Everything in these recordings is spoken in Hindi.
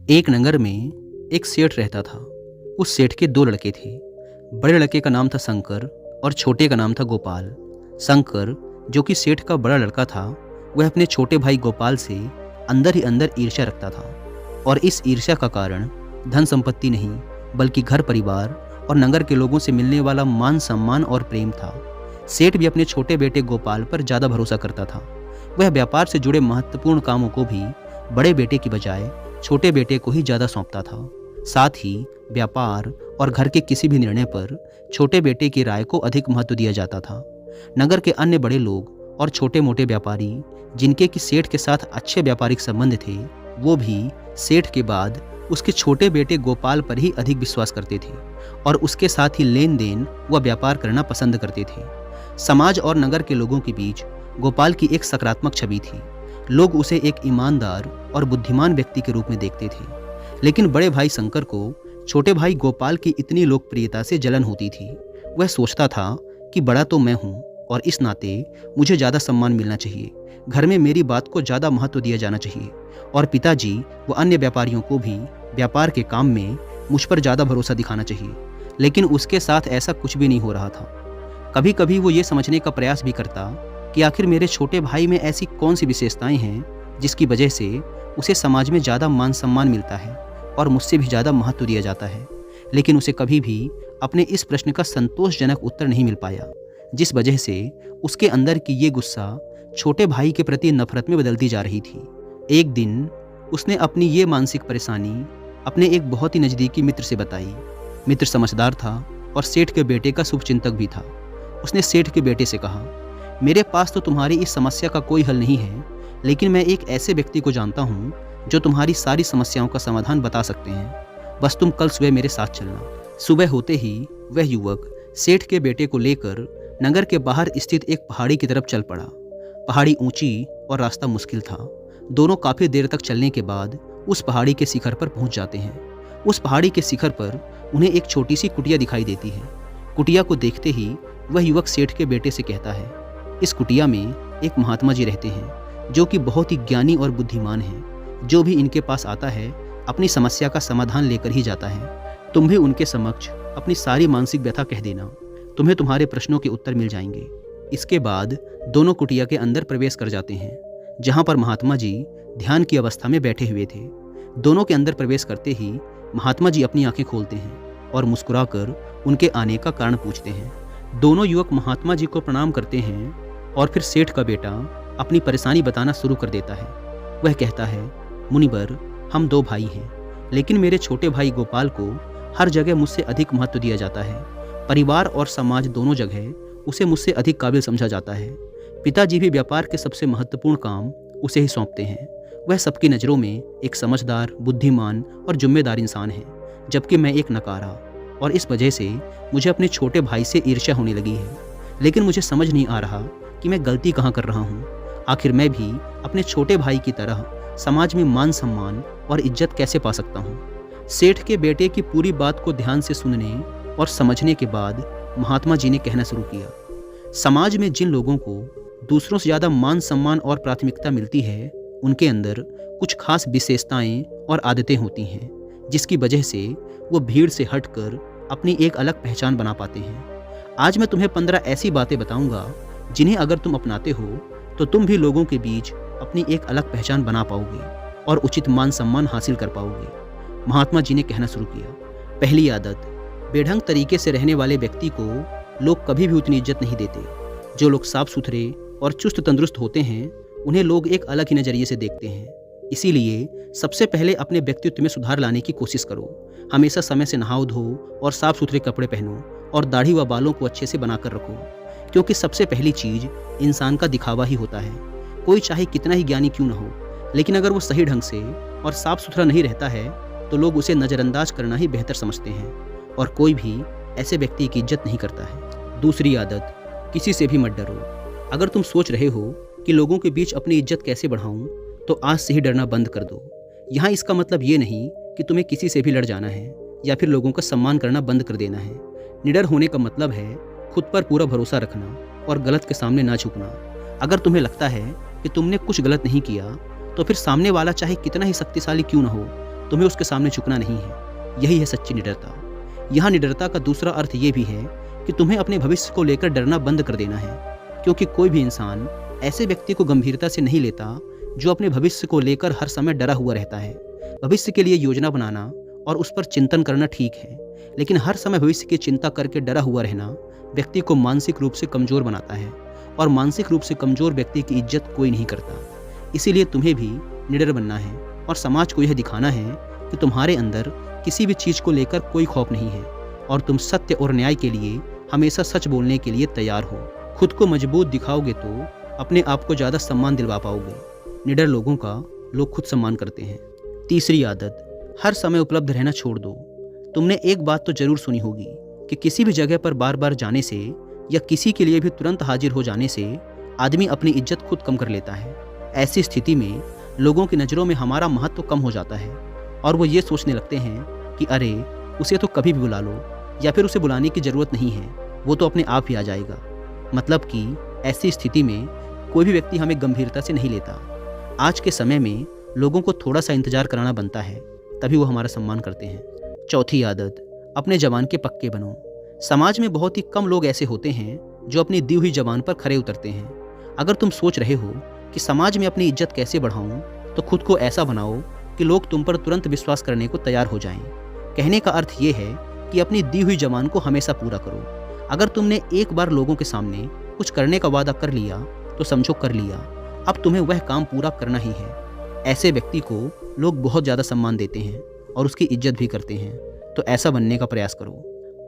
एक नगर में एक सेठ रहता था। उस सेठ के दो लड़के थे। बड़े लड़के का नाम था शंकर और छोटे का नाम था गोपाल। शंकर, जो कि सेठ का बड़ा लड़का था, वह अपने छोटे भाई गोपाल से अंदर ही अंदर ईर्ष्या रखता था। और इस ईर्ष्या का कारण धन संपत्ति नहीं, बल्कि घर परिवार और नगर के लोगों से मिलने वाला मान सम्मान और प्रेम था। सेठ भी अपने छोटे बेटे गोपाल पर ज़्यादा भरोसा करता था। वह व्यापार से जुड़े महत्वपूर्ण कामों को भी बड़े बेटे की बजाय छोटे बेटे को ही ज़्यादा सौंपता था। साथ ही व्यापार और घर के किसी भी निर्णय पर छोटे बेटे की राय को अधिक महत्व दिया जाता था। नगर के अन्य बड़े लोग और छोटे मोटे व्यापारी, जिनके कि सेठ के साथ अच्छे व्यापारिक संबंध थे, वो भी सेठ के बाद उसके छोटे बेटे गोपाल पर ही अधिक विश्वास करते थे और उसके साथ ही लेन देन व व्यापार करना पसंद करते थे। समाज और नगर के लोगों के बीच गोपाल की एक सकारात्मक छवि थी। लोग उसे एक ईमानदार और बुद्धिमान व्यक्ति के रूप में देखते थे। लेकिन बड़े भाई शंकर को छोटे भाई गोपाल की इतनी लोकप्रियता से जलन होती थी। वह सोचता था कि बड़ा तो मैं हूँ और इस नाते मुझे ज़्यादा सम्मान मिलना चाहिए, घर में मेरी बात को ज़्यादा महत्व दिया जाना चाहिए और पिताजी व अन्य व्यापारियों को भी व्यापार के काम में मुझ पर ज़्यादा भरोसा दिखाना चाहिए। लेकिन उसके साथ ऐसा कुछ भी नहीं हो रहा था। कभी कभी वो ये समझने का प्रयास भी करता कि आखिर मेरे छोटे भाई में ऐसी कौन सी विशेषताएं हैं जिसकी वजह से उसे समाज में ज़्यादा मान सम्मान मिलता है और मुझसे भी ज़्यादा महत्व दिया जाता है। लेकिन उसे कभी भी अपने इस प्रश्न का संतोषजनक उत्तर नहीं मिल पाया, जिस वजह से उसके अंदर की ये गुस्सा छोटे भाई के प्रति नफरत में बदलती जा रही थी। एक दिन उसने अपनी ये मानसिक परेशानी अपने एक बहुत ही नज़दीकी मित्र से बताई। मित्र समझदार था और सेठ के बेटे का शुभचिंतक भी था। उसने सेठ के बेटे से कहा, मेरे पास तो तुम्हारी इस समस्या का कोई हल नहीं है, लेकिन मैं एक ऐसे व्यक्ति को जानता हूँ जो तुम्हारी सारी समस्याओं का समाधान बता सकते हैं। बस तुम कल सुबह मेरे साथ चलना। सुबह होते ही वह युवक सेठ के बेटे को लेकर नगर के बाहर स्थित एक पहाड़ी की तरफ चल पड़ा। पहाड़ी ऊंची और रास्ता मुश्किल था। दोनों काफ़ी देर तक चलने के बाद उस पहाड़ी के शिखर पर पहुंच जाते हैं। उस पहाड़ी के शिखर पर उन्हें एक छोटी सी कुटिया दिखाई देती है। कुटिया को देखते ही वह युवक सेठ के बेटे से कहता है, इस कुटिया में एक महात्मा जी रहते हैं जो कि बहुत ही ज्ञानी और बुद्धिमान हैं। जो भी इनके पास आता है अपनी समस्या का समाधान लेकर ही जाता है। तुम भी उनके समक्ष अपनी सारी मानसिक व्यथा कह देना, तुम्हें तुम्हारे प्रश्नों के उत्तर मिल जाएंगे। इसके बाद दोनों कुटिया के अंदर प्रवेश कर जाते हैं, जहाँ पर महात्मा जी ध्यान की अवस्था में बैठे हुए थे। दोनों के अंदर प्रवेश करते ही महात्मा जी अपनी आंखें खोलते हैं और मुस्कुराकर उनके आने का कारण पूछते हैं। दोनों युवक महात्मा जी को प्रणाम करते हैं और फिर सेठ का बेटा अपनी परेशानी बताना शुरू कर देता है। वह कहता है, मुनिवर, हम दो भाई हैं, लेकिन मेरे छोटे भाई गोपाल को हर जगह मुझसे अधिक महत्व दिया जाता है। परिवार और समाज दोनों जगह उसे मुझसे अधिक काबिल समझा जाता है। पिताजी भी व्यापार के सबसे महत्वपूर्ण काम उसे ही सौंपते हैं। वह सबकी नज़रों में एक समझदार, बुद्धिमान और जिम्मेदार इंसान है, जबकि मैं एक नकारा, और इस वजह से मुझे अपने छोटे भाई से ईर्ष्या होने लगी है। लेकिन मुझे समझ नहीं आ रहा कि मैं गलती कहाँ कर रहा हूँ। आखिर मैं भी अपने छोटे भाई की तरह समाज में मान सम्मान और इज्जत कैसे पा सकता हूँ। सेठ के बेटे की पूरी बात को ध्यान से सुनने और समझने के बाद महात्मा जी ने कहना शुरू किया, समाज में जिन लोगों को दूसरों से ज़्यादा मान सम्मान और प्राथमिकता मिलती है, उनके अंदर कुछ खास विशेषताएं और आदतें होती हैं, जिसकी वजह से वो भीड़ से हटकर अपनी एक अलग पहचान बना पाते हैं। आज मैं तुम्हें 15 ऐसी बातें बताऊंगा जिन्हें अगर तुम अपनाते हो तो तुम भी लोगों के बीच अपनी एक अलग पहचान बना पाओगे और उचित मान सम्मान हासिल कर पाओगे। महात्मा जी ने कहना शुरू किया, पहली आदत, बेढंग तरीके से रहने वाले व्यक्ति को लोग कभी भी उतनी इज्जत नहीं देते। जो लोग साफ सुथरे और चुस्त तंदुरुस्त होते हैं, उन्हें लोग एक अलग ही नज़रिए से देखते हैं। इसीलिए सबसे पहले अपने व्यक्तित्व में सुधार लाने की कोशिश करो। हमेशा समय से नहाओ धो और साफ सुथरे कपड़े पहनो और दाढ़ी व बालों को अच्छे से बनाकर रखो, क्योंकि सबसे पहली चीज़ इंसान का दिखावा ही होता है। कोई चाहे कितना ही ज्ञानी क्यों न हो, लेकिन अगर वो सही ढंग से और साफ सुथरा नहीं रहता है तो लोग उसे नज़रअंदाज करना ही बेहतर समझते हैं और कोई भी ऐसे व्यक्ति की इज्जत नहीं करता है। दूसरी आदत, किसी से भी मत डरो। अगर तुम सोच रहे हो कि लोगों के बीच अपनी इज्जत कैसे बढ़ाऊं, तो आज से ही डरना बंद कर दो। यहाँ इसका मतलब ये नहीं कि तुम्हें किसी से भी लड़ जाना है या फिर लोगों का सम्मान करना बंद कर देना है। निडर होने का मतलब है खुद पर पूरा भरोसा रखना और गलत के सामने ना झुकना। अगर तुम्हें लगता है कि तुमने कुछ गलत नहीं किया, तो फिर सामने वाला चाहे कितना ही शक्तिशाली क्यों न हो, तुम्हें उसके सामने झुकना नहीं है। यही है सच्ची निडरता। यहाँ निडरता का दूसरा अर्थ ये भी है कि तुम्हें अपने भविष्य को लेकर डरना बंद कर देना है, क्योंकि कोई भी इंसान ऐसे व्यक्ति को गंभीरता से नहीं लेता जो अपने भविष्य को लेकर हर समय डरा हुआ रहता है। भविष्य के लिए योजना बनाना और उस पर चिंतन करना ठीक है, लेकिन हर समय भविष्य की चिंता करके डरा हुआ रहना व्यक्ति को मानसिक रूप से कमज़ोर बनाता है, और मानसिक रूप से कमज़ोर व्यक्ति की इज्जत कोई नहीं करता। इसीलिए तुम्हें भी निडर बनना है और समाज को यह दिखाना है कि तुम्हारे अंदर किसी भी चीज़ को लेकर कोई खौफ नहीं है और तुम सत्य और न्याय के लिए हमेशा सच बोलने के लिए तैयार हो। खुद को मजबूत दिखाओगे तो अपने आप को ज़्यादा सम्मान दिलवा पाओगे। निडर लोगों का लोग खुद सम्मान करते हैं। तीसरी आदत, हर समय उपलब्ध रहना छोड़ दो। तुमने एक बात तो जरूर सुनी होगी कि किसी भी जगह पर बार बार जाने से या किसी के लिए भी तुरंत हाजिर हो जाने से आदमी अपनी इज्जत खुद कम कर लेता है। ऐसी स्थिति में लोगों की नज़रों में हमारा महत्व कम हो जाता है और वो ये सोचने लगते हैं कि अरे उसे तो कभी भी बुला लो, या फिर उसे बुलाने की ज़रूरत नहीं है, वो तो अपने आप ही आ जाएगा। मतलब कि ऐसी स्थिति में कोई भी व्यक्ति हमें गंभीरता से नहीं लेता। आज के समय में लोगों को थोड़ा सा इंतजार कराना बनता है, तभी वो हमारा सम्मान करते हैं। चौथी आदत, अपने जबान के पक्के बनो। समाज में बहुत ही कम लोग ऐसे होते हैं जो अपनी दी हुई जबान पर खरे उतरते हैं। अगर तुम सोच रहे हो कि समाज में अपनी इज्जत कैसे बढ़ाऊं, तो खुद को ऐसा बनाओ कि लोग तुम पर तुरंत विश्वास करने को तैयार हो जाएं। कहने का अर्थ ये है कि अपनी दी हुई जबान को हमेशा पूरा करो। अगर तुमने एक बार लोगों के सामने कुछ करने का वादा कर लिया तो समझो कर लिया, अब तुम्हें वह काम पूरा करना ही है। ऐसे व्यक्ति को लोग बहुत ज़्यादा सम्मान देते हैं और उसकी इज्जत भी करते हैं, तो ऐसा बनने का प्रयास करो।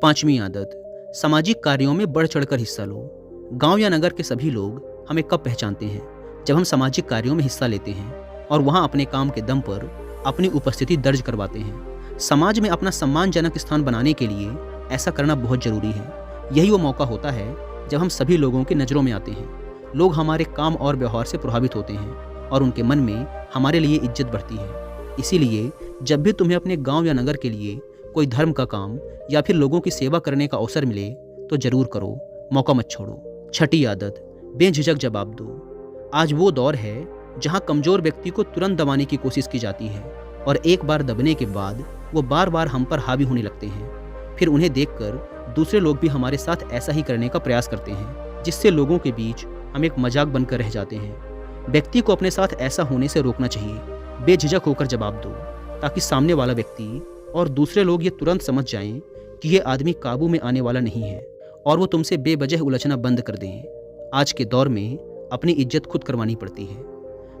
पांचवी आदत, सामाजिक कार्यों में बढ़ चढ़कर हिस्सा लो। गांव या नगर के सभी लोग हमें कब पहचानते हैं? जब हम सामाजिक कार्यों में हिस्सा लेते हैं और वहां अपने काम के दम पर अपनी उपस्थिति दर्ज करवाते हैं। समाज में अपना सम्मानजनक स्थान बनाने के लिए ऐसा करना बहुत ज़रूरी है। यही वो मौका होता है जब हम सभी लोगों की नज़रों में आते हैं। लोग हमारे काम और व्यवहार से प्रभावित होते हैं और उनके मन में हमारे लिए इज्जत बढ़ती है। इसीलिए जब भी तुम्हें अपने गांव या नगर के लिए कोई धर्म का काम या फिर लोगों की सेवा करने का अवसर मिले तो ज़रूर करो, मौका मत छोड़ो। छठी आदत, बेझिझक जवाब दो। आज वो दौर है जहां कमज़ोर व्यक्ति को तुरंत दबाने की कोशिश की जाती है और एक बार दबने के बाद वो बार बार हम पर हावी होने लगते हैं। फिर उन्हें देखकर दूसरे लोग भी हमारे साथ ऐसा ही करने का प्रयास करते हैं, जिससे लोगों के बीच हम एक मजाक बनकर रह जाते हैं। व्यक्ति को अपने साथ ऐसा होने से रोकना चाहिए। बेझिझक होकर जवाब दो ताकि सामने वाला व्यक्ति और दूसरे लोग ये तुरंत समझ जाएं कि ये आदमी काबू में आने वाला नहीं है और वो तुमसे बेवजह उलझना बंद कर दें। आज के दौर में अपनी इज्जत खुद करवानी पड़ती है।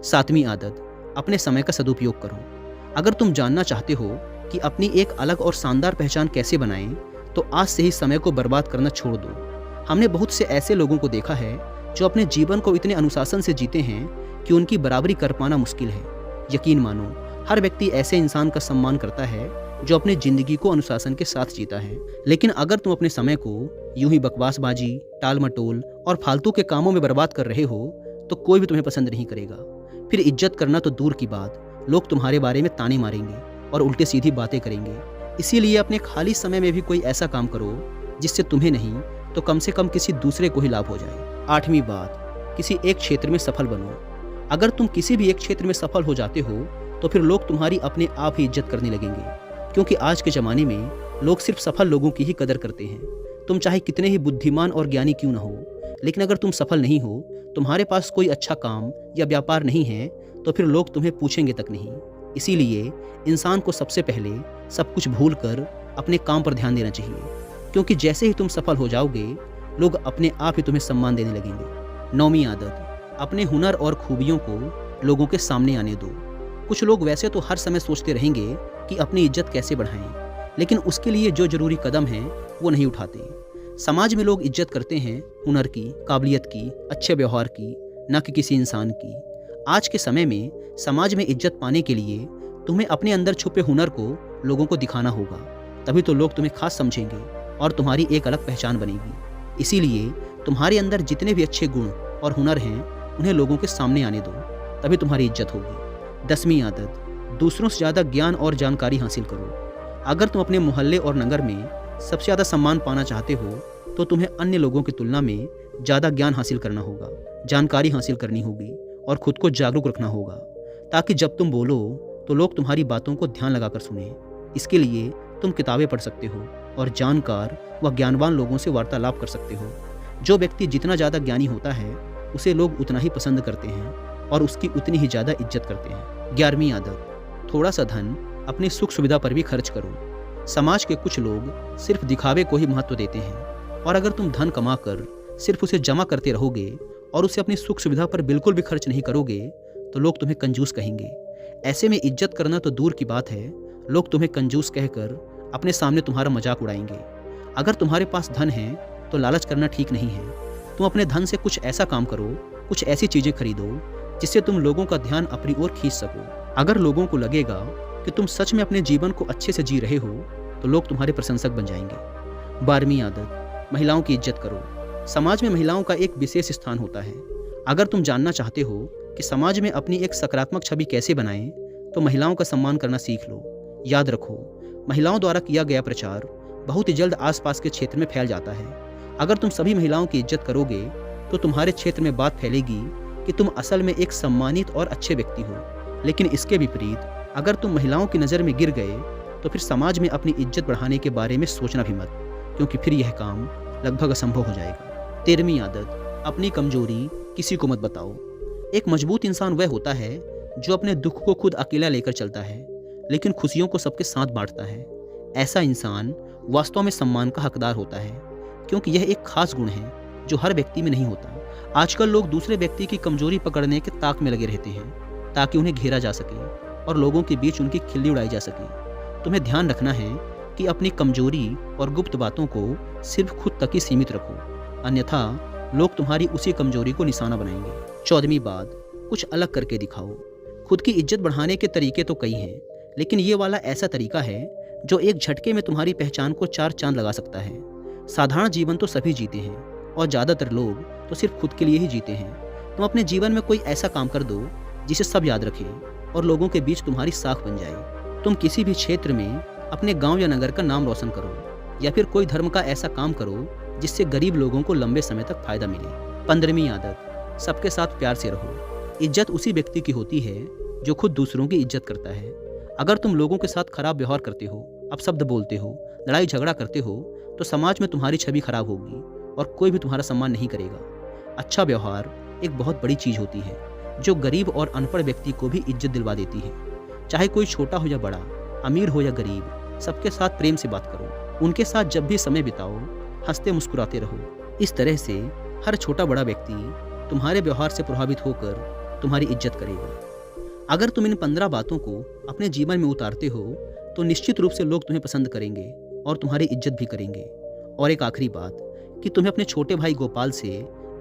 सातवीं आदत, अपने समय का सदुपयोग करो। अगर तुम जानना चाहते हो कि अपनी एक अलग और शानदार पहचान कैसे बनाएं, तो आज से ही समय को बर्बाद करना छोड़ दो। हमने बहुत से ऐसे लोगों को देखा है जो अपने जीवन को इतने अनुशासन से जीते हैं कि उनकी बराबरी कर पाना मुश्किल है। यकीन मानो, हर व्यक्ति ऐसे इंसान का सम्मान करता है जो अपनी ज़िंदगी को अनुशासन के साथ जीता है। लेकिन अगर तुम अपने समय को यूं ही बकवासबाजी, टाल मटोल और फालतू के कामों में बर्बाद कर रहे हो तो कोई भी तुम्हें पसंद नहीं करेगा। फिर इज्जत करना तो दूर की बात, लोग तुम्हारे बारे में ताने मारेंगे और उल्टे सीधी बातें करेंगे। इसीलिए अपने खाली समय में भी कोई ऐसा काम करो जिससे तुम्हें नहीं तो कम से कम किसी दूसरे को ही लाभ हो जाए। आठवीं बात, किसी एक क्षेत्र में सफल बनो। अगर तुम किसी भी एक क्षेत्र में सफल हो जाते हो तो फिर लोग तुम्हारी अपने आप ही इज्जत करने लगेंगे, क्योंकि आज के ज़माने में लोग सिर्फ सफल लोगों की ही कदर करते हैं। तुम चाहे कितने ही बुद्धिमान और ज्ञानी क्यों न हो, लेकिन अगर तुम सफल नहीं हो, तुम्हारे पास कोई अच्छा काम या व्यापार नहीं है, तो फिर लोग तुम्हें पूछेंगे तक नहीं। इसीलिए इंसान को सबसे पहले सब कुछ भूल कर अपने काम पर ध्यान देना चाहिए, क्योंकि जैसे ही तुम सफल हो जाओगे लोग अपने आप ही तुम्हें सम्मान देने लगेंगे। नौवीं आदत, अपने हुनर और खूबियों को लोगों के सामने आने दो। कुछ लोग वैसे तो हर समय सोचते रहेंगे कि अपनी इज्जत कैसे बढ़ाएं, लेकिन उसके लिए जो जरूरी कदम है वो नहीं उठाते। समाज में लोग इज्जत करते हैं हुनर की, काबिलियत की, अच्छे व्यवहार की, न कि किसी इंसान की। आज के समय में समाज में इज्जत पाने के लिए तुम्हें अपने अंदर छुपे हुनर को लोगों को दिखाना होगा, तभी तो लोग तुम्हें खास समझेंगे और तुम्हारी एक अलग पहचान बनेगी। इसीलिए तुम्हारे अंदर जितने भी अच्छे गुण और हुनर हैं उन्हें लोगों के सामने आने दो, तभी तुम्हारी इज्जत होगी। 10वीं आदत, दूसरों से ज़्यादा ज्ञान और जानकारी हासिल करो। अगर तुम अपने मोहल्ले और नगर में सबसे ज़्यादा सम्मान पाना चाहते हो तो तुम्हें अन्य लोगों की तुलना में ज़्यादा ज्ञान हासिल करना होगा, जानकारी हासिल करनी होगी और खुद को जागरूक रखना होगा, ताकि जब तुम बोलो तो लोग तुम्हारी बातों को ध्यान लगाकर सुने। इसके लिए तुम किताबें पढ़ सकते हो और जानकार व ज्ञानवान लोगों से वार्तालाप कर सकते हो। जो व्यक्ति जितना ज़्यादा ज्ञानी होता है उसे लोग उतना ही पसंद करते हैं और उसकी उतनी ही ज़्यादा इज्जत करते हैं। 11वीं आदत, थोड़ा सा धन अपनी सुख सुविधा पर भी खर्च करो। समाज के कुछ लोग सिर्फ दिखावे को ही महत्व देते हैं और अगर तुम धन कमाकर सिर्फ उसे जमा करते रहोगे और उसे अपनी सुख सुविधा पर बिल्कुल भी खर्च नहीं करोगे तो लोग तुम्हें कंजूस कहेंगे। ऐसे में इज्जत करना तो दूर की बात है, लोग तुम्हें कंजूस कहकर अपने सामने तुम्हारा मजाक उड़ाएंगे। अगर तुम्हारे पास धन है तो लालच करना ठीक नहीं है। तुम अपने धन से कुछ ऐसा काम करो, कुछ ऐसी चीज़ें खरीदो जिससे तुम लोगों का ध्यान अपनी ओर खींच सको। अगर लोगों को लगेगा कि तुम सच में अपने जीवन को अच्छे से जी रहे हो तो लोग तुम्हारे प्रशंसक बन जाएंगे। 12वीं आदत, महिलाओं की इज्जत करो। समाज में महिलाओं का एक विशेष स्थान होता है। अगर तुम जानना चाहते हो कि समाज में अपनी एक सकारात्मक छवि कैसे बनाएं तो महिलाओं का सम्मान करना सीख लो। याद रखो, महिलाओं द्वारा किया गया प्रचार बहुत ही जल्द आसपास के क्षेत्र में फैल जाता है। अगर तुम सभी महिलाओं की इज्जत करोगे तो तुम्हारे क्षेत्र में बात फैलेगी कि तुम असल में एक सम्मानित और अच्छे व्यक्ति हो। लेकिन इसके विपरीत अगर तुम महिलाओं की नज़र में गिर गए तो फिर समाज में अपनी इज्जत बढ़ाने के बारे में सोचना भी मत, क्योंकि फिर यह काम लगभग असंभव हो जाएगा। 13वीं आदत, अपनी कमजोरी किसी को मत बताओ। एक मजबूत इंसान वह होता है जो अपने दुख को खुद अकेला लेकर चलता है लेकिन खुशियों को सबके साथ बांटता है। ऐसा इंसान वास्तव में सम्मान का हकदार होता है, क्योंकि यह एक खास गुण है जो हर व्यक्ति में नहीं होता। आजकल लोग दूसरे व्यक्ति की कमजोरी पकड़ने के ताक में लगे रहते हैं ताकि उन्हें घेरा जा सके और लोगों के बीच उनकी खिल्ली उड़ाई जा सके। तुम्हें ध्यान रखना है कि अपनी कमजोरी और गुप्त बातों को सिर्फ खुद तक ही सीमित रखो, अन्यथा लोग तुम्हारी उसी कमजोरी को निशाना बनाएंगे। 14वीं बात, कुछ अलग करके दिखाओ। खुद की इज्जत बढ़ाने के तरीके तो कई हैं, लेकिन ये वाला ऐसा तरीका है जो एक झटके में तुम्हारी पहचान को 4 चांद लगा सकता है। साधारण जीवन तो सभी जीते हैं और ज़्यादातर लोग तो सिर्फ खुद के लिए ही जीते हैं। तुम अपने जीवन में कोई ऐसा काम कर दो जिसे सब याद रखें और लोगों के बीच तुम्हारी साख बन जाए। तुम किसी भी क्षेत्र में अपने गांव या नगर का नाम रोशन करो, या फिर कोई धर्म का ऐसा काम करो जिससे गरीब लोगों को लंबे समय तक फायदा मिले। 15वीं आदत, सबके साथ प्यार से रहो। इज्जत उसी व्यक्ति की होती है जो खुद दूसरों की इज्जत करता है। अगर तुम लोगों के साथ खराब व्यवहार करते हो, अपशब्द बोलते हो, लड़ाई झगड़ा करते हो तो समाज में तुम्हारी छवि खराब होगी और कोई भी तुम्हारा सम्मान नहीं करेगा। अच्छा व्यवहार एक बहुत बड़ी चीज़ होती है जो गरीब और अनपढ़ व्यक्ति को भी इज्जत दिलवा देती है। चाहे कोई छोटा हो या बड़ा, अमीर हो या गरीब, सबके साथ प्रेम से बात करो। उनके साथ जब भी समय बिताओ हंसते मुस्कुराते रहो। इस तरह से हर छोटा बड़ा व्यक्ति तुम्हारे व्यवहार से प्रभावित होकर तुम्हारी इज्जत करेगा। अगर तुम इन 15 बातों को अपने जीवन में उतारते हो तो निश्चित रूप से लोग तुम्हें पसंद करेंगे और तुम्हारी इज्जत भी करेंगे। और एक आखिरी बात कि तुम्हें अपने छोटे भाई गोपाल से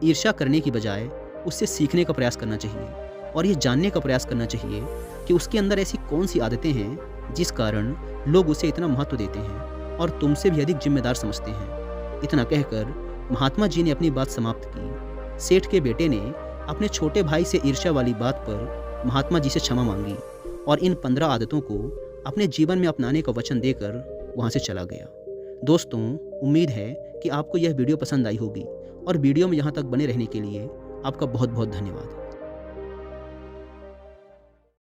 ईर्ष्या करने की बजाय उससे सीखने का प्रयास करना चाहिए और ये जानने का प्रयास करना चाहिए कि उसके अंदर ऐसी कौन सी आदतें हैं जिस कारण लोग उसे इतना महत्व देते हैं और तुमसे भी अधिक जिम्मेदार समझते हैं। इतना कहकर महात्मा जी ने अपनी बात समाप्त की। सेठ के बेटे ने अपने छोटे भाई से ईर्ष्या वाली बात पर महात्मा जी से क्षमा मांगी और इन 15 आदतों को अपने जीवन में अपनाने का वचन देकर वहाँ से चला गया। दोस्तों, उम्मीद है कि आपको यह वीडियो पसंद आई होगी और वीडियो में यहाँ तक बने रहने के लिए आपका बहुत बहुत धन्यवाद।